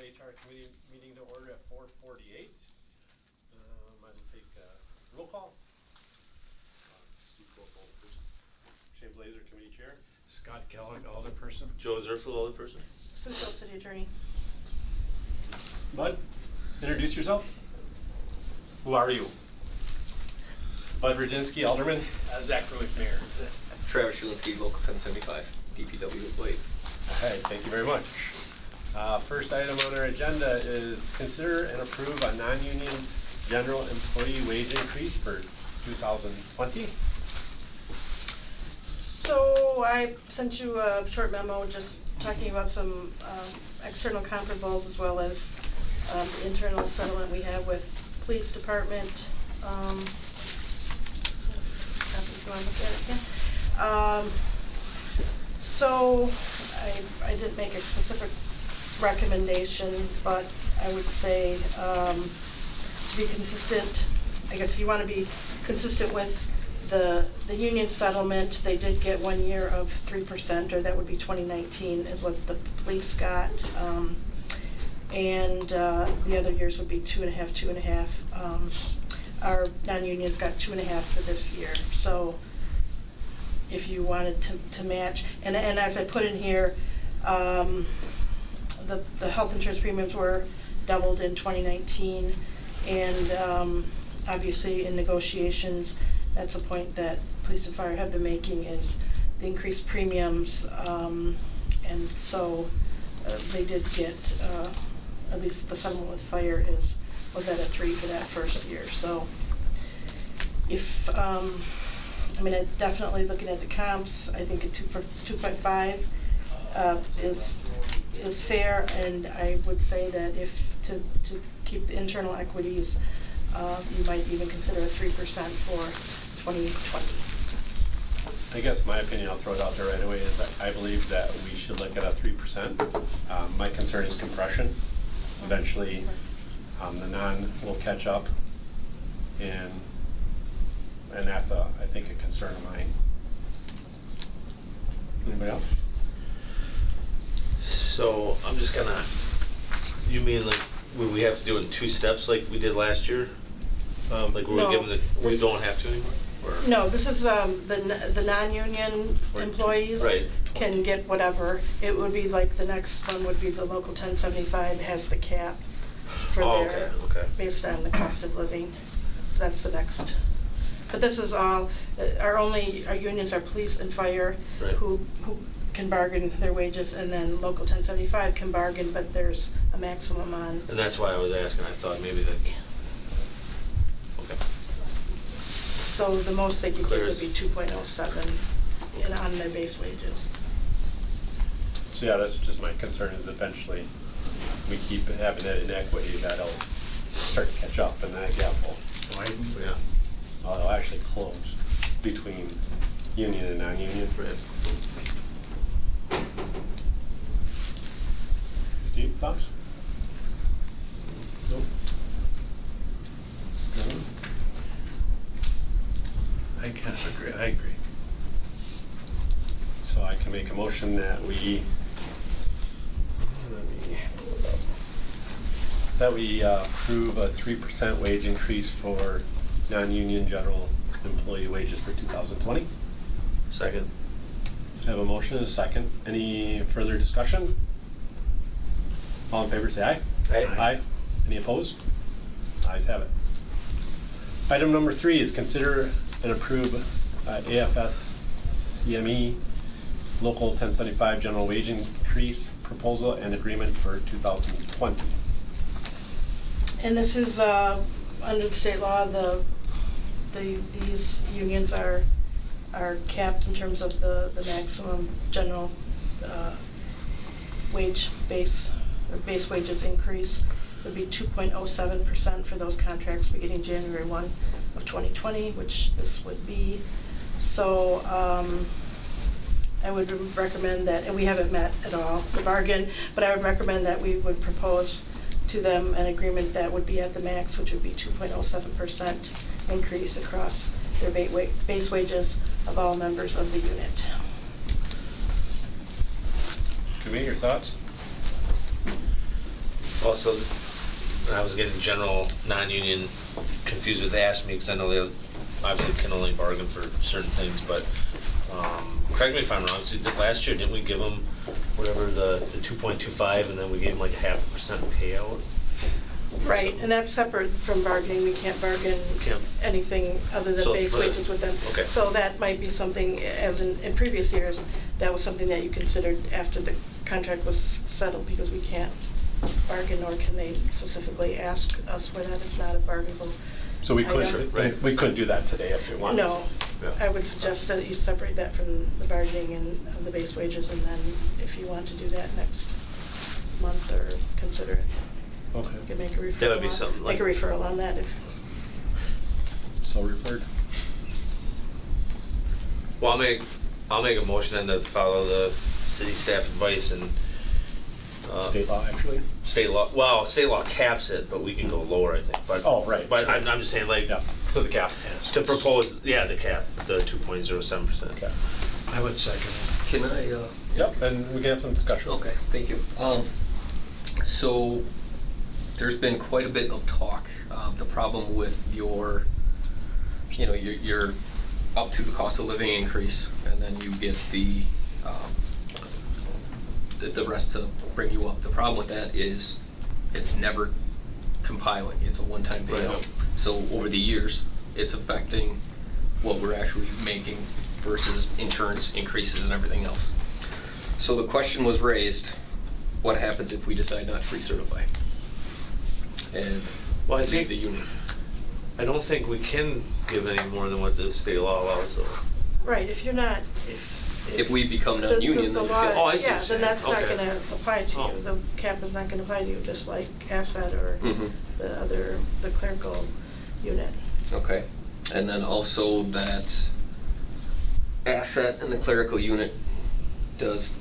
HR committee meeting to order at 4:48. Might as well take roll call. Steve Corporal, Shane Blazer, committee chair. Scott Kellogg, alderperson. Joe Zerfel, alderperson. Sioux Falls City Attorney. Bud, introduce yourself. Who are you? Bud Virginski, alderman. Zach Fruick, mayor. Travis Schulinski, local 1075, DPW employee. All right, thank you very much. First item on our agenda is consider and approve a non-union general employee wage increase for 2020. So I sent you a short memo just talking about some external comparables as well as the internal settlement we have with police department. If you want to look at it again. So I didn't make a specific recommendation, but I would say to be consistent, I guess if you want to be consistent with the union settlement, they did get 1 year of 3%, or that would be 2019 is what the police got. And the other years would be 2.5, 2.5. Our non-unions got 2.5 for this year. So if you wanted to match, and as I put in here, the health insurance premiums were doubled in 2019, and obviously in negotiations, that's a point that police and fire have been making, is the increased premiums, and so they did get, at least the settlement with fire was at a 3 for that first year. So if, I mean, definitely looking at the comps, I think a 2.5 is fair, and I would say that if to keep the internal equities, you might even consider a 3% for 2020. I guess my opinion, I'll throw it out there right away, is that I believe that we should look at a 3%. My concern is compression. Eventually, the non will catch up, and that's I think a concern of mine. Anybody else? So I'm just gonna, you mean like, would we have to do it in 2 steps like we did last year? Like No, we're given we don't have to anymore? Or? No, this is the non-union employees Right. can get whatever. It would be like the next one would be the local 1075 has the cap for their, okay. based on the cost of living. So that's the next. But this is all, our unions are police and fire, Right. who can bargain their wages, and then local 1075 can bargain, but there's a maximum on. And that's why I was asking. I thought maybe that. Okay. So the most they could get Clears. would be 2.07 on their base wages. So yeah, that's just my concern, is eventually we keep having that inequity that'll start to catch up, and that gap will Widen. Yeah. it'll actually close between union and non-union. Right. Steve, thoughts? Nope. No? I kind of agree. I agree. So I can make a motion that we approve a 3% wage increase for non-union general employee wages for 2020. Second. I have a motion and a second. Any further discussion? All in favor say aye. Aye. Aye. Any opposed? Ayes have it. Item number 3 is consider and approve AFS CME Local 1075 General Wage Increase Proposal and Agreement for 2020. And this is under the state law. These unions are capped in terms of the maximum general wage base wages increase would be 2.07% for those contracts beginning January 1 of 2020, which this would be. So I would recommend that, and we haven't met at all the bargain, but I would recommend that we would propose to them an agreement that would be at the max, which would be 2.07% increase across their base wages of all members of the unit. Committee, your thoughts? Also, when I was getting general, non-union confused with ASME, because I know they obviously can only bargain for certain things, but correct me if I'm wrong, so last year, didn't we give them whatever the 2.25, and then we gave them like a 0.5% payout? Right, and that's separate from bargaining. We can't bargain Can't. anything other than So base for the- wages with them. Okay. So that might be something, as in previous years, that was something that you considered after the contract was settled, because we can't bargain, nor can they specifically ask us for that. It's not a bargainable. So we item. couldn't, we couldn't do that today if we wanted. No, Yeah. I would suggest that you separate that from the bargaining and the base wages, and then if you want to do that next month, or consider it. Okay. You can make a referral. That would be something Make a like- referral on that if. So referred. Well, I'll make a motion then to follow the city staff advice and State law, actually. state law. Well, state law caps it, but we can go lower, I think. But Oh, right. But I'm just saying, like, Yeah, to the cap. to propose, the cap, the 2.07%. Okay. I would second it. Can I, Yep, and we can have some discussion. okay, thank you. So, there's been quite a bit of talk. The problem with your up to the cost of living increase, and then you get the rest to bring you up. The problem with that is it's never compiling. It's a one-time payout. Right. So over the years, it's affecting what we're actually making versus insurance increases and everything else. So the question was raised, what happens if we decide not to recertify? And Well, I leave think the union? I don't think we can give any more than what the state law allows, though. Right, if you're not, If we become the- non-union, the then we law- Oh, I see what yeah, you're then saying. that's not Okay. gonna apply to Oh. you. The cap is not gonna apply to you, just like asset or Mhm. the clerical unit. Okay, and then also that asset in the clerical unit gets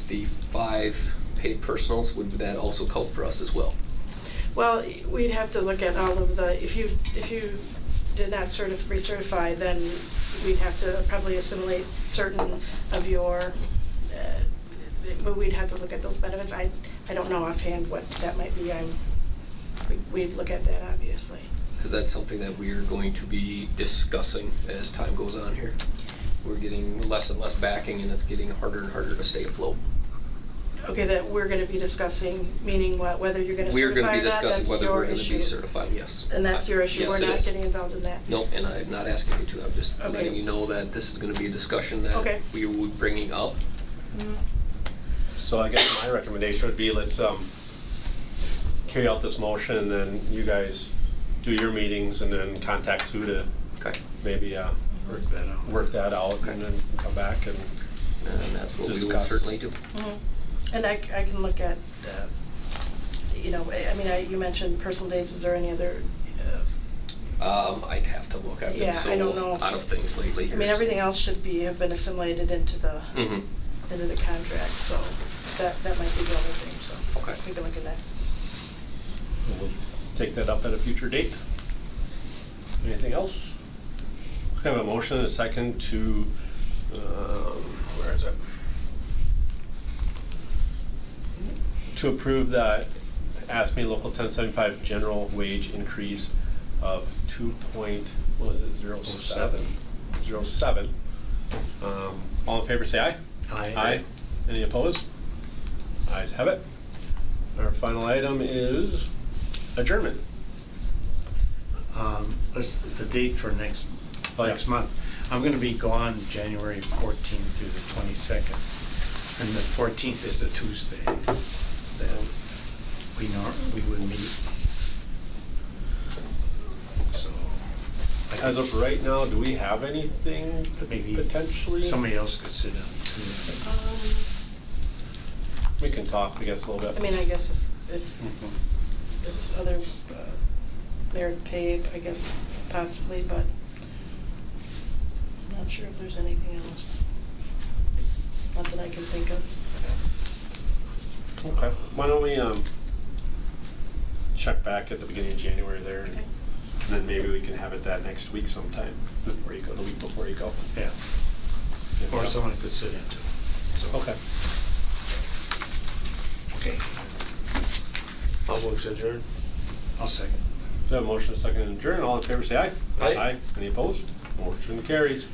the 5 paid personals, would that also count for us as well? Well, we'd have to look at all of the, if you did not recertify, then we'd have to probably assimilate certain of your, but we'd have to look at those benefits. I don't know offhand what that might be. We'd look at that, obviously. Because that's something that we are going to be discussing as time goes on here. We're getting less and less backing, and it's getting harder and harder to stay afloat. Okay, that we're gonna be discussing, meaning what, whether you're gonna We're going to certify be that, discussing that's whether your we're going to be issue. certified, yes. And that's your issue, Yes, we're it not is. getting involved in that. No, and I'm not asking you to, I'm just Okay. letting you know that this is going to be a discussion Okay. that we will be bringing up. Mhm. So I guess my recommendation would be, let's carry out this motion, and then you guys do your meetings, and then contact Sue to Okay. maybe Work that out. work that out, and then come back and And that's what we will Discuss. certainly do. Mhm. And I can look at, you mentioned personal days, is there any other, I'd have to look. I've Yeah, been I don't so know. out of things lately. I mean, everything else should have been assimilated into the Mm-hmm. contract, so that might be the other thing, so. Okay. We can look at that. so we'll take that up at a future date. Anything else? I have a motion and a second to, where is it? To approve that ASME Local 1075 general wage increase of 2.07. All in favor, say aye. Aye. Any opposed? Ayes have it. Our final item is adjournment. The date for next Oh, yeah. month. I'm gonna be gone January 14th through the 22nd. And the 14th is the Tuesday that we would meet. So. I As think of right now, do we have anything maybe potentially? somebody else could sit down too. We can talk, I guess, a little bit. I mean, I guess if Mhm. this other merit pay, I guess, possibly, but I'm not sure if there's anything else. Not that I can think of. Okay, why don't we check back at the beginning of January there, and Okay. then maybe we can have it that next week sometime, before you go, the week before you go. Yeah. Or someone could sit in too. So- Okay. Okay. I'll move to adjourn. I'll second. So, motion second and adjourn. All in favor, say aye. Aye. Any opposed? Motion carries.